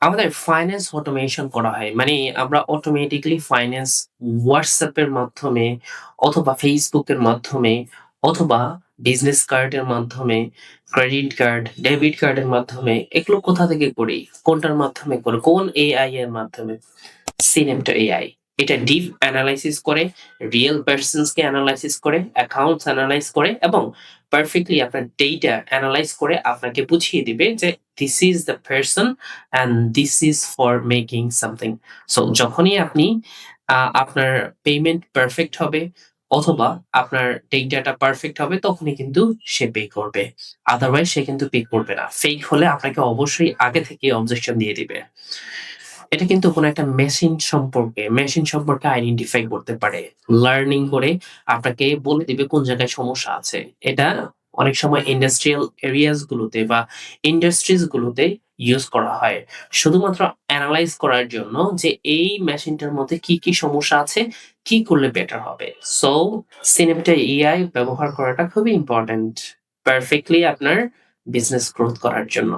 আমাদের finance automation করা হয়। মানে আমরা অটোমেটিক্যালি ফাইন্যান্স WhatsApp এর মাধ্যমে অথবা Facebook এর মাধ্যমে অথবা বিজনেস কার্ডের মাধ্যমে, ক্রেডিট কার্ড, ডেবিট কার্ডের মাধ্যমে এগুলো কোথা থেকে করি? কোনটার মাধ্যমে করি? কোন AI এর মাধ্যমে? সিনেমটা এআই। এটা ডিপ অ্যানালাইসিস করে, রিয়েল পারসনস কে অ্যানালাইসিস করে, অ্যাকাউন্টস অ্যানালাইজ করে এবং পারফেক্টলি আপনার ডেটা অ্যানালাইজ করে আপনাকে বুঝিয়ে দিবে যে this is the person and this is for making something. So যখনই আপনি আপনার পেমেন্ট পারফেক্ট হবে অথবা আপনার ডেটাটা পারফেক্ট হবে তখনই কিন্তু সে পে করবে। আদারওয়াইজ সে কিন্তু পে করবে না। ফেক হলে আপনাকে অবশ্যই আগে থেকে অবজেকশন দিয়ে দিবে। এটা কিন্তু কোনো একটা মেশিন সম্পর্কে আইডেন্টিফাই করতে পারে। লার্নিং করে আপনাকে বলে দিবে কোন জায়গায় সমস্যা আছে। এটা অনেক সময় ইন্ডাস্ট্রিয়াল এরিয়াস গুলোতে বা ইন্ডাস্ট্রিজ গুলোতে ইউজ করা হয়। শুধুমাত্র এনালাইজ করার জন্য যে এই মেশিনটার মধ্যে কি সমস্যা আছে, কি করলে বেটার হবে। সো সিনেপ্টা এআই ব্যবহার করাটা খুবই ইম্পোর্টেন্ট পারফেক্টলি আপনার বিজনেস গ্রোথ করার জন্য।